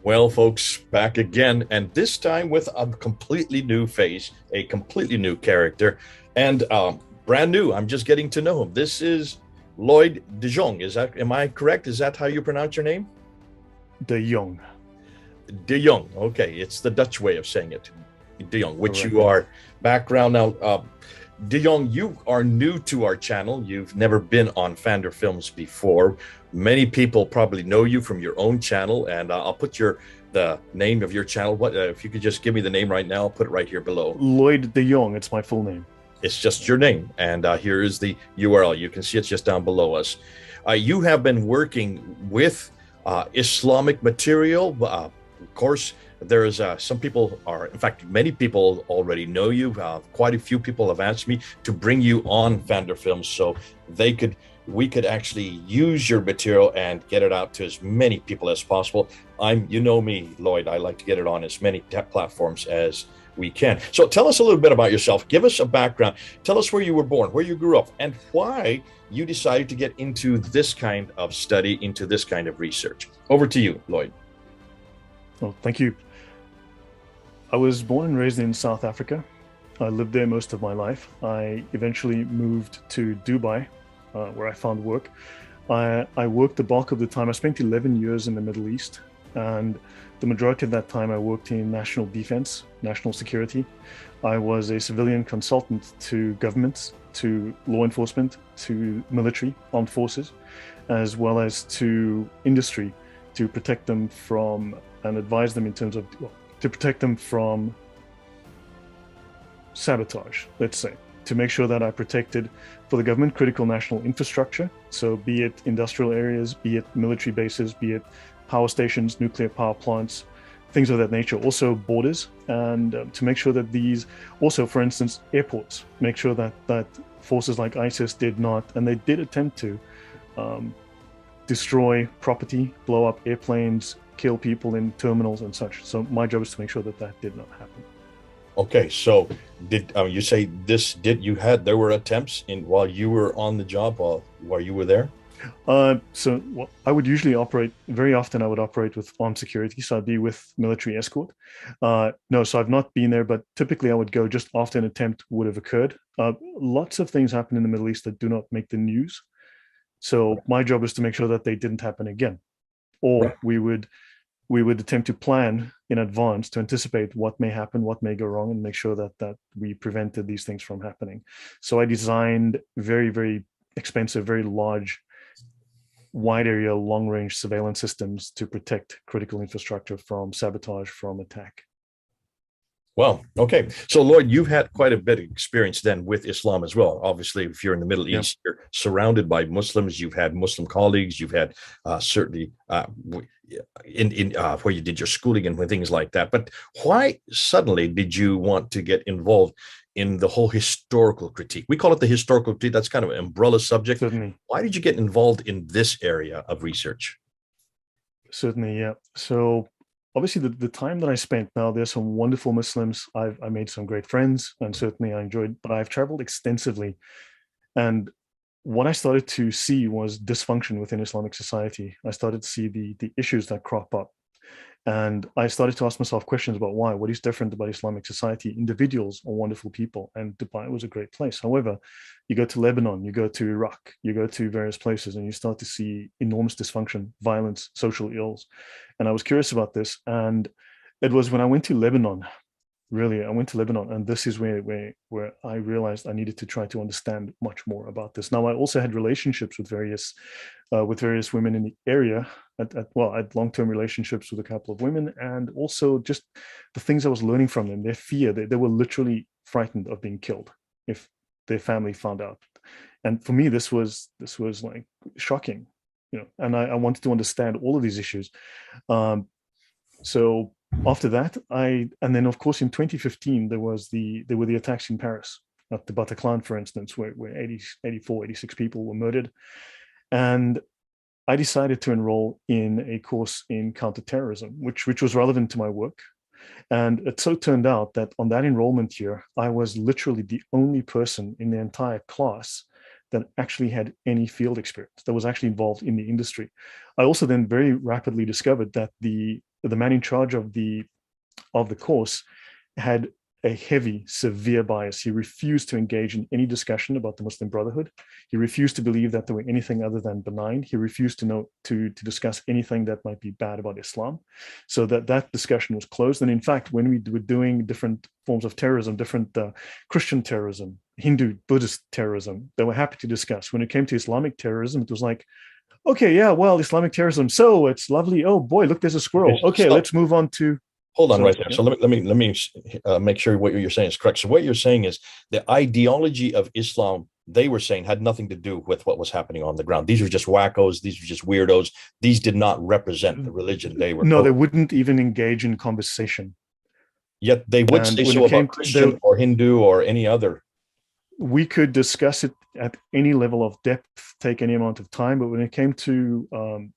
Well, folks, back again, and this time with a completely new face, a completely new character, and brand new. I'm just getting to know him. This is Lloyd de Jongh. Am I correct? Is that how you pronounce your name? De Jong. De Jong. Okay, it's the Dutch way of saying it. De Jong, which you Correct. are. Background now. De Jong, you are new to our channel. You've never been on Fander Films before. Many people probably know you from your own channel, and I'll put the name of your channel. What if you could just give me the name right now? I'll put it right here below. Lloyd de Jong, it's my full name. It's just your name, and here is the URL. You can see it's just down below us. You have been working with Islamic material. Of course, there is some people are, in fact, many people already know you. Quite a few people have asked me to bring you on Fander Films so we could actually use your material and get it out to as many people as possible. You know me, Lloyd. I like to get it on as many platforms as we can. So tell us a little bit about yourself. Give us a background. Tell us where you were born, where you grew up, and why you decided to get into this kind of study, into this kind of research. Over to you, Lloyd. Oh, thank you. I was born and raised in South Africa. I lived there most of my life. I eventually moved to Dubai, where I found work. I worked the bulk of the time. I spent 11 years in the Middle East, and the majority of that time I worked in national defense, national security. I was a civilian consultant to governments, to law enforcement, to military, armed forces, as well as to industry, to protect them from and advise them in terms of, well, to protect them from sabotage, let's say, to make sure that I protected for the government critical national infrastructure. So be it industrial areas, be it military bases, be it power stations, nuclear power plants, things of that nature. Also borders, and to make sure that these, also for instance, airports, make sure that forces like ISIS did not, and they did attempt to, destroy property, blow up airplanes, kill people in terminals and such. So my job is to make sure that that did not happen. Okay, so did you say this? There were attempts in while you were on the job while you were there? Well, I would usually operate, very often I would operate with armed security. So I'd be with military escort. No, so I've not been there, but typically I would go just after an attempt would have occurred. Lots of things happen in the Middle East that do not make the news. So my job is to make sure that they didn't happen again. Or Right. we would attempt to plan in advance to anticipate what may happen, what may go wrong, and make sure that we prevented these things from happening. So I designed very, very expensive, very large, wide area, long range surveillance systems to protect critical infrastructure from sabotage, from attack. Well, okay. So, Lloyd, you've had quite a bit of experience then with Islam as well. Obviously, if you're in the Middle Yeah. East, you're surrounded by Muslims. You've had Muslim colleagues. You've had certainly in where you did your schooling and things like that. But why suddenly did you want to get involved in the whole historical critique? We call it the historical critique. That's kind of an umbrella subject. Certainly. Why did you get involved in this area of research? Certainly, yeah. So obviously the time that I spent, now there's some wonderful Muslims. I made some great friends, and certainly I enjoyed, but I've traveled extensively. And what I started to see was dysfunction within Islamic society. I started to see the issues that crop up. And I started to ask myself questions about why, what is different about Islamic society? Individuals are wonderful people, and Dubai was a great place. However, you go to Lebanon, you go to Iraq, you go to various places, and you start to see enormous dysfunction, violence, social ills. And I was curious about this. And it was when I went to Lebanon, really, I went to Lebanon, and this is where I realized I needed to try to understand much more about this. Now, I also had relationships with various women in the area. I had long-term relationships with a couple of women, and also just the things I was learning from them, their fear. They were literally frightened of being killed if their family found out. And for me, this was like shocking, And I wanted to understand all of these issues. So after that, and then of course in 2015 there were the attacks in Paris at the Bataclan, for instance, where 86 people were murdered. And I decided to enroll in a course in counterterrorism, which was relevant to my work. And it so turned out that on that enrollment year, I was literally the only person in the entire class that actually had any field experience, that was actually involved in the industry. I also then very rapidly discovered that the man in charge of the course had a heavy, severe bias. He refused to engage in any discussion about the Muslim Brotherhood. He refused to believe that they were anything other than benign. He refused to discuss anything that might be bad about Islam. So that discussion was closed. And in fact, when we were doing different forms of terrorism, different Christian terrorism, Hindu, Buddhist terrorism, they were happy to discuss. When it came to Islamic terrorism, it was like, okay, yeah, well, Islamic terrorism, so it's lovely. Oh boy, look, there's a squirrel. Okay, let's move on to. Hold on right there. So let me make sure what you're saying is correct. So what you're saying is the ideology of Islam, they were saying, had nothing to do with what was happening on the ground. These were just wackos. These were just weirdos. These did not represent the religion they were. No, they wouldn't even engage in conversation. Yet they would say so about Christian or Hindu or any other. We could discuss it at any level of depth, take any amount of time. But when it came to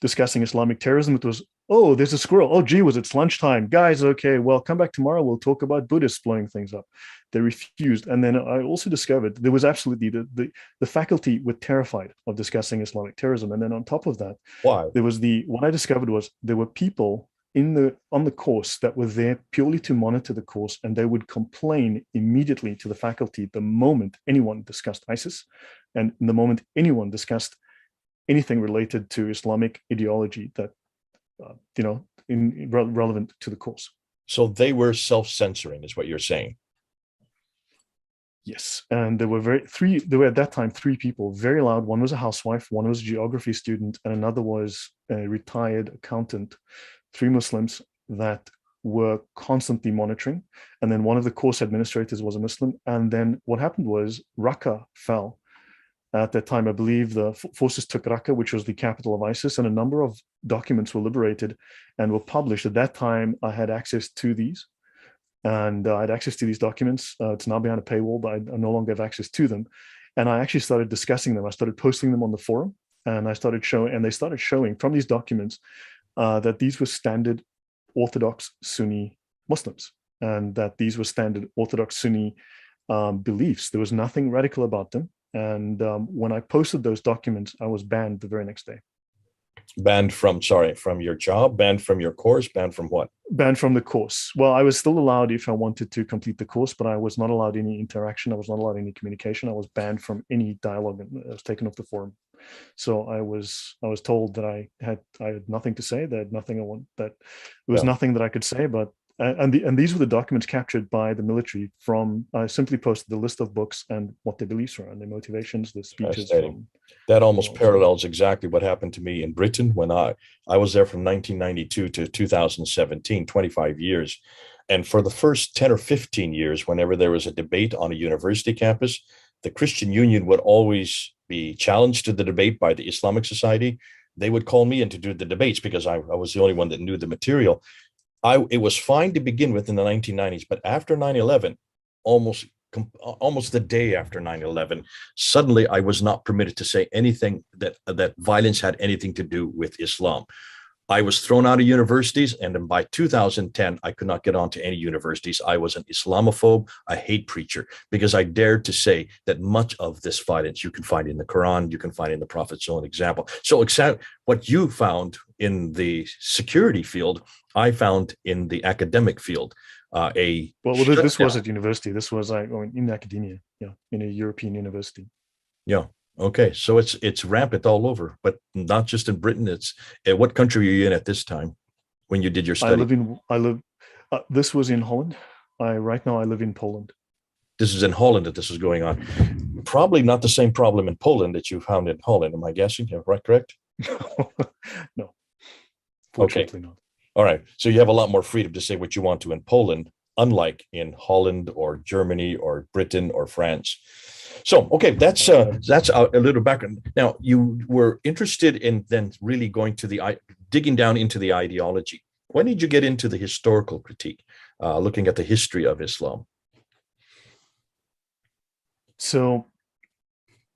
discussing Islamic terrorism, it was, oh, there's a squirrel. Oh, gee, it's lunchtime. Guys, okay, well, come back tomorrow. We'll talk about Buddhists blowing things up. They refused. And then I also discovered there was absolutely, the faculty were terrified of discussing Islamic terrorism. And then on top of that, why? There was what I discovered was there were people on the course that were there purely to monitor the course, and they would complain immediately to the faculty the moment anyone discussed ISIS, and the moment anyone discussed anything related to Islamic ideology that relevant to the course. So they were self-censoring, is what you're saying. Yes, and there were at that time 3 people, very loud. One was a housewife, one was a geography student, and another was a retired accountant. 3 Muslims that were constantly monitoring. And then one of the course administrators was a Muslim. And then what happened was Raqqa fell. At that time, I believe the forces took Raqqa, which was the capital of ISIS, and a number of documents were liberated and were published. At that time, I had access to these. And I had access to these documents. It's now behind a paywall, but I no longer have access to them. And I actually started discussing them. I started posting them on the forum, and they started showing from these documents that these were standard Orthodox Sunni Muslims, and that these were standard Orthodox Sunni beliefs. There was nothing radical about them. And when I posted those documents, I was banned the very next day. Banned from your job, banned from your course, banned from what? Banned from the course. Well, I was still allowed if I wanted to complete the course, but I was not allowed any interaction. I was not allowed any communication. I was banned from any dialogue, and I was taken off the forum. So I was told that I had nothing to say. That there was nothing that I could say. But and these were the documents captured by the military. I simply posted the list of books and what their beliefs were and their motivations, the speeches. That almost parallels exactly what happened to me in Britain when I was there from 1992 to 2017, 25 years. And for the first 10 or 15 years, whenever there was a debate on a university campus, the Christian Union would always be challenged to the debate by the Islamic Society. They would call me in to do the debates because I was the only one that knew the material. It was fine to begin with in the 1990s, but after 9/11, almost the day after 9/11, suddenly I was not permitted to say anything that violence had anything to do with Islam. I was thrown out of universities, and then by 2010, I could not get onto any universities. I was an Islamophobe, a hate preacher, because I dared to say that much of this violence you can find in the Quran, you can find in the Prophet's own example. So what you found in the security field, I found in the academic field. This was at university. This was in academia, in a European university. Yeah. Okay, so it's rampant all over, but not just in Britain. It's what country were you in at this time when you did your study? This was in Holland. Right now I live in Poland. This is in Holland that this is going on. Probably not the same problem in Poland that you found in Holland. Am I guessing? Right, correct? No, fortunately not. All right, so you have a lot more freedom to say what you want to in Poland, unlike in Holland or Germany or Britain or France. So, okay, that's a little background. Now, you were interested in then really digging down into the ideology. When did you get into the historical critique, looking at the history of Islam? So,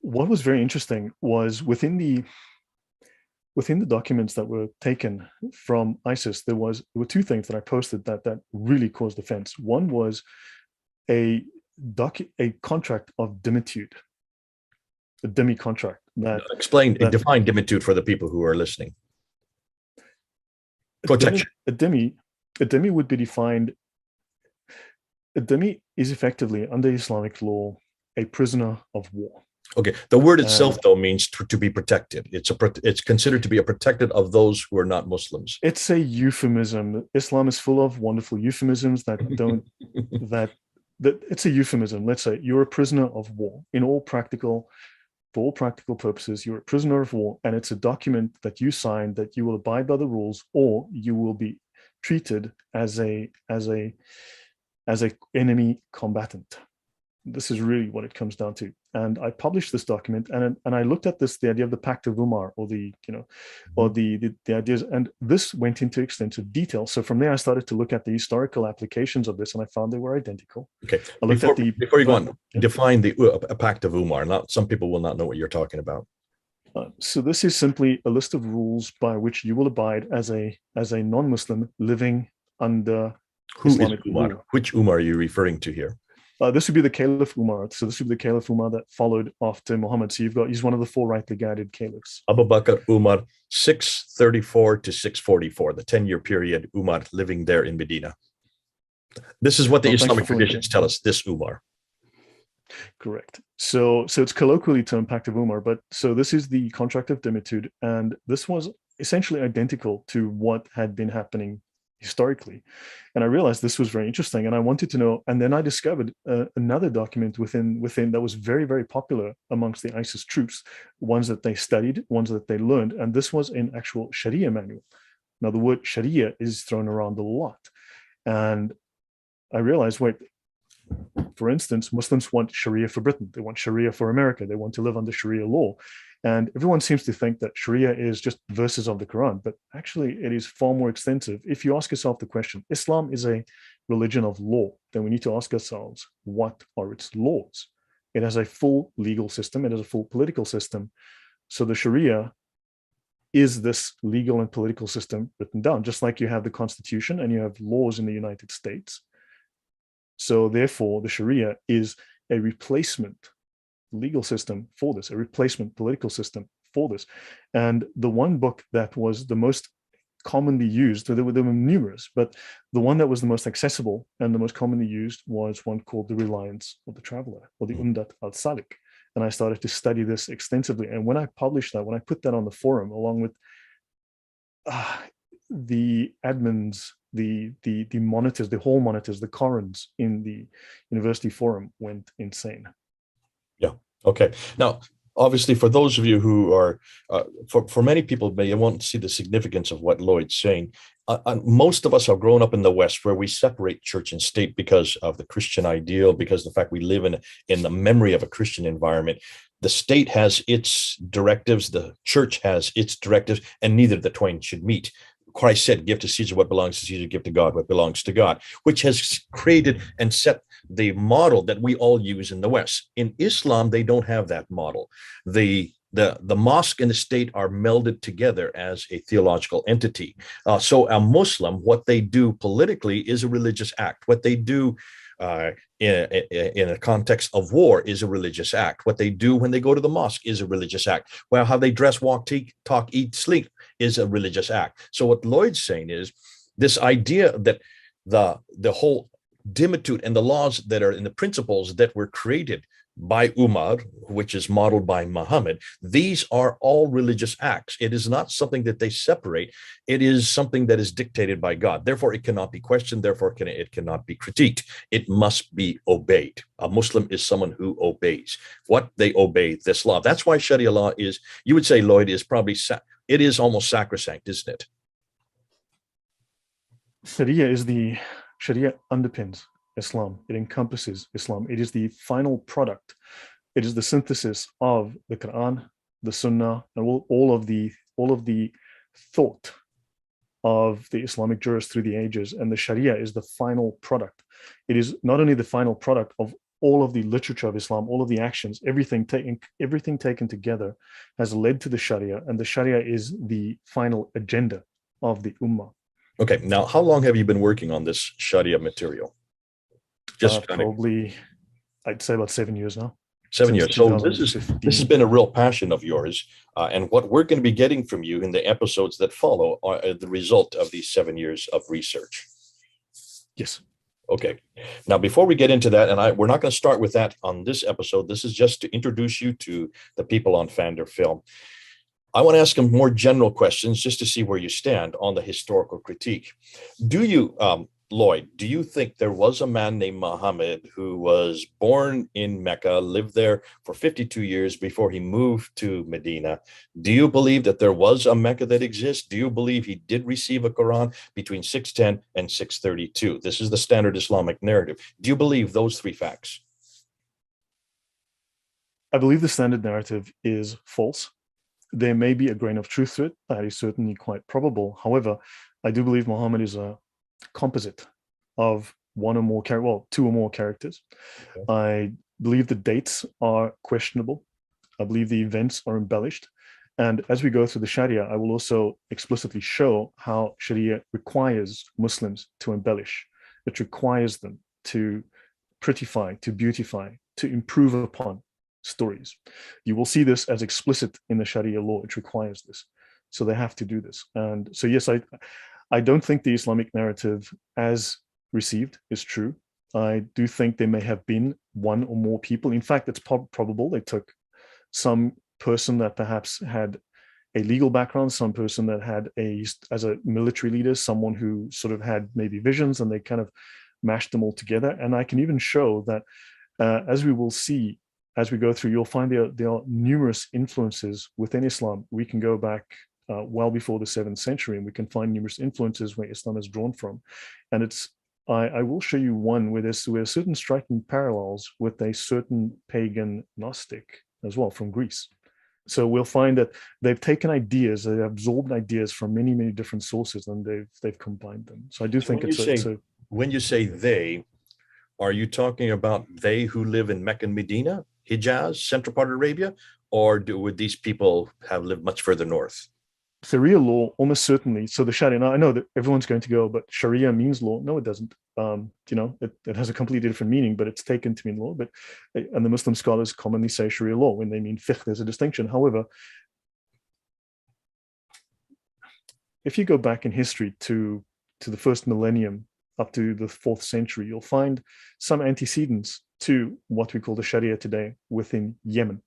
what was very interesting was within the documents that were taken from ISIS, there were 2 things that I posted that really caused offense. One was a contract of dimitude. a demi contract that Explain, that define dimitude for the people who are listening. a Protection. demi would be defined. A demi is effectively, under Islamic law, a prisoner of war. Okay. The word itself, And though, means to be protected. It's considered to be a protected of those who are not Muslims. it's a euphemism. Islam is full of wonderful euphemisms that don't that that it's a euphemism. Let's say you're a prisoner of war for all practical purposes. You're a prisoner of war, and it's a document that you sign that you will abide by the rules, or you will be treated as a enemy combatant. This is really what it comes down to. And I published this document, and I looked at the idea of the Pact of Umar, or the ideas, and this went into extensive detail. So from there, I started to look at the historical applications of this, and I found they were identical. Okay. I looked before you go on, define the Pact of Umar. Not some people will not know what you're talking about. So this is simply a list of rules by which you will abide as a non-Muslim living under Islamic Umar? rule. Which Umar are you referring to here? This would be the Caliph Umar. So this would be the Caliph Umar that followed after Muhammad. So he's one of the four rightly guided caliphs. Abu Bakr Umar, 634 to 644, the 10-year period, Umar living there in Medina. This is what the Islamic traditions tell us, this Umar. Correct. So it's colloquially termed Pact of Umar, but so this is the contract of dimitude, and this was essentially identical to what had been happening historically. And I realized this was very interesting, and I wanted to know, and then I discovered another document within that was very, very popular amongst the ISIS troops, ones that they studied, ones that they learned, and this was an actual Sharia manual. Now, the word Sharia is thrown around a lot, and I realized, wait, for instance, Muslims want Sharia for Britain, they want Sharia for America, they want to live under Sharia law. And everyone seems to think that Sharia is just verses of the Quran, but actually it is far more extensive. If you ask yourself the question, Islam is a religion of law, then we need to ask ourselves, what are its laws? It has a full legal system, it has a full political system. So the Sharia is this legal and political system written down, just like you have the Constitution and you have laws in the United States. So therefore, the Sharia is a replacement legal system for this, a replacement political system for this. And the one book that was the most commonly used, there were numerous, but the one that was the most accessible and the most commonly used was one called The Reliance of the Traveler, or the Umdat al-Salik. And I started to study this extensively. And when I published that, when I put that on the forum, along with the admins, the monitors, the hall monitors, the Korans in the university forum went insane. Yeah. Okay. Now, obviously, for those of you who are, for many people, they won't see the significance of what Lloyd's saying. Most of us have grown up in the West, where we separate church and state because of the Christian ideal, because of the fact we live in the memory of a Christian environment. The state has its directives, the church has its directives, and neither of the twain should meet. Christ said, give to Caesar what belongs to Caesar, give to God what belongs to God, which has created and set the model that we all use in the West. In Islam, they don't have that model. The mosque and the state are melded together as a theological entity. So a Muslim, what they do politically is a religious act. What they do in a context of war is a religious act. What they do when they go to the mosque is a religious act. Well, how they dress, walk, talk, eat, sleep is a religious act. So what Lloyd's saying is this idea that the whole dimitude and the laws that are in the principles that were created by Umar, which is modeled by Muhammad, these are all religious acts. It is not something that they separate. It is something that is dictated by God. Therefore, it cannot be questioned. Therefore, it cannot be critiqued. It must be obeyed. A Muslim is someone who obeys what they obey, this law. That's why Sharia law is, you would say, Lloyd, is probably, it is almost sacrosanct, isn't it? Sharia underpins Islam. It encompasses Islam. It is the final product. It is the synthesis of the Quran, the Sunnah, and all of the thought of the Islamic jurists through the ages. And the Sharia is the final product. It is not only the final product of all of the literature of Islam, all of the actions, everything taken together has led to the Sharia, and the Sharia is the final agenda of the Ummah. Okay, now how long have you been working on this Sharia material? Probably, I'd say about 7 years now. since years. So this has 2015. been a real passion of yours, and what we're going to be getting from you in the episodes that follow are the result of these 7 years of research. Yes. Okay. Now, before we get into that, and we're not going to start with that on this episode. This is just to introduce you to the people on Fander Film. I want to ask them more general questions just to see where you stand on the historical critique. Do you, Lloyd, do you think there was a man named Muhammad who was born in Mecca, lived there for 52 years before he moved to Medina? Do you believe that there was a Mecca that exists? Do you believe he did receive a Quran between 610 and 632? This is the standard Islamic narrative. Do you believe those three facts? I believe the standard narrative is false. There may be a grain of truth to it. That is certainly quite probable. However, I do believe Muhammad is a composite of one or more two or more characters. Okay. I believe the dates are questionable. I believe the events are embellished. And as we go through the Sharia, I will also explicitly show how Sharia requires Muslims to embellish. It requires them to prettify, to beautify, to improve upon stories. You will see this as explicit in the Sharia law. It requires this. So they have to do this. And so, yes, I don't think the Islamic narrative as received is true. I do think there may have been one or more people. In fact, it's probable they took some person that perhaps had a legal background, some person that had as a military leader, someone who sort of had maybe visions, and they kind of mashed them all together. And I can even show that, as we will see, as we go through, you'll find there are numerous influences within Islam. We can go back well before the 7th century, and we can find numerous influences where Islam is drawn from. And I will show you one where there's certain striking parallels with a certain pagan Gnostic as well from Greece. So we'll find that they've taken ideas, they've absorbed ideas from many, many different sources, and they've combined them. So I do think when you say they, are you talking about they who live in Mecca and Medina, Hijaz, central part of Arabia, or would these people have lived much further north? Sharia law, almost certainly. So the Sharia, now I know that everyone's going to go, but Sharia means law. No, it doesn't. It has a completely different meaning, but it's taken to mean law. And the Muslim scholars commonly say Sharia law when they mean fiqh. There's a distinction. However, if you go back in history to the first millennium up to the 4th century, you'll find some antecedents to what we call the Sharia today within Yemen.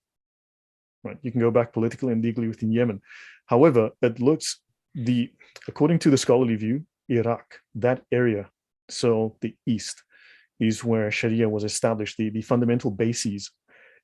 Right? You can go back politically and legally within Yemen. However, according to the scholarly view, Iraq, that area, so the east, is where Sharia was established, the fundamental bases,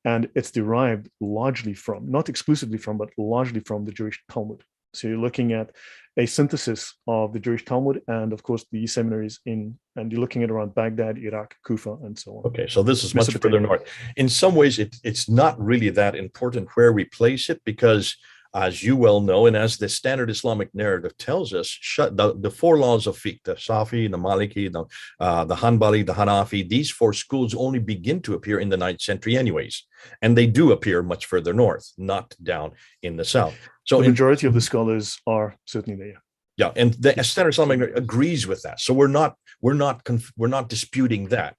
and it's derived largely from, not exclusively from, but largely from the Jewish Talmud. So you're looking at a synthesis of the Jewish Talmud and, of course, the seminaries and you're looking at around Baghdad, Iraq, Kufa, and so on. Okay, so this is much further north. In some ways, it's not really that important where we place it because, as you well know, and as the standard Islamic narrative tells us, the 4 laws of fiqh, the Safi, the Maliki, the Hanbali, the Hanafi, these 4 schools only begin to appear in the 9th century anyways. And they do appear much further north, not down in the south. So the majority of the scholars are certainly there. Yeah, and the standard Islamic narrative agrees with that. So we're not disputing that.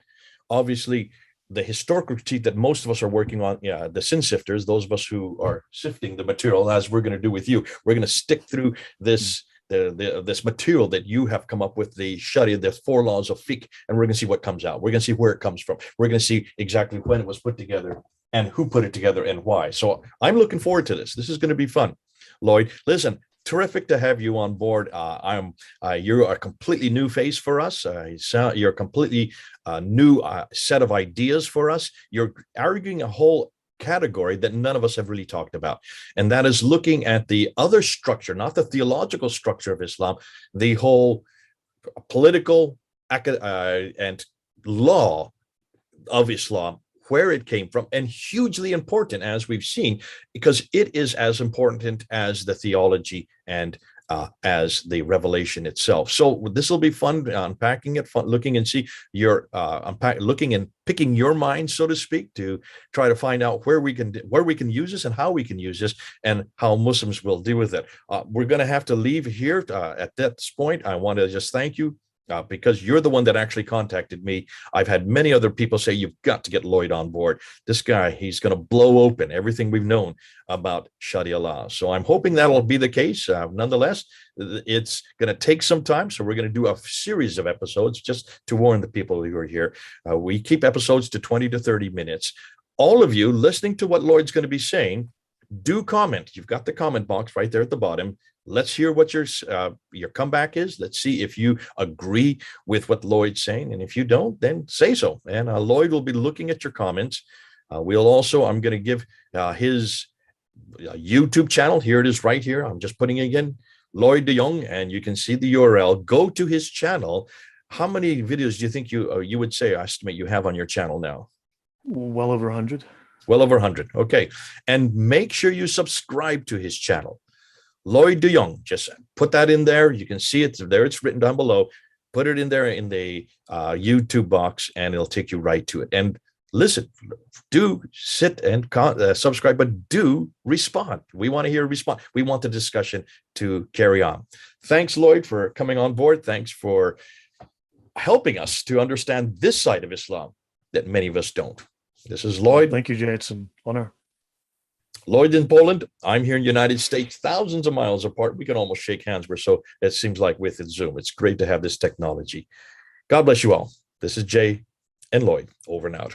Obviously, the historical critique that most of us are working on, the sin sifters, those of us who are sifting the material, as we're going to do with you, we're going to stick through this this material that you have come up with, the Sharia, the 4 laws of fiqh, and we're going to see what comes out. We're going to see where it comes from. We're going to see exactly when it was put together and who put it together and why. So I'm looking forward to this. This is going to be fun. Lloyd, listen, terrific to have you on board. You're a completely new face for us. You're a completely new set of ideas for us. You're arguing a whole category that none of us have really talked about, and that is looking at the other structure, not the theological structure of Islam, the whole political and law of Islam, where it came from, and hugely important, as we've seen, because it is as important as the theology and as the revelation itself. So this will be fun, unpacking it, fun, looking and see your looking and picking your mind, so to speak, to try to find out where we can use this and how we can use this and how Muslims will deal with it. We're going to have to leave here at this point. I want to just thank you because you're the one that actually contacted me. I've had many other people say, you've got to get Lloyd on board. This guy, he's going to blow open everything we've known about Sharia law. So I'm hoping that'll be the case. Nonetheless, it's going to take some time. So we're going to do a series of episodes just to warn the people who are here. We keep episodes to 20 to 30 minutes. All of you listening to what Lloyd's going to be saying, do comment. You've got the comment box right there at the bottom. Let's hear what your comeback is. Let's see if you agree with what Lloyd's saying. And if you don't, then say so. And Lloyd will be looking at your comments. I'm going to give his YouTube channel. Here it is right here. I'm just putting it again, Lloyd de Jongh, and you can see the URL. Go to his channel. How many videos do you think you would say, estimate you have on your channel now? Well over 100. Well over 100. Okay. And make sure you subscribe to his channel. Lloyd de Jongh, just put that in there. You can see it there. It's written down below. Put it in there in the YouTube box, and it'll take you right to it. And listen, do sit and subscribe, but do respond. We want to hear a response. We want the discussion to carry on. Thanks, Lloyd, for coming on board. Thanks for helping us to understand this side of Islam that many of us don't. This is Lloyd. Thank you, Jay. It's an honor. Lloyd in Poland. I'm here in the United States, thousands of miles apart. We can almost shake hands. It seems like with Zoom. It's great to have this technology. God bless you all. This is Jay and Lloyd, over and out.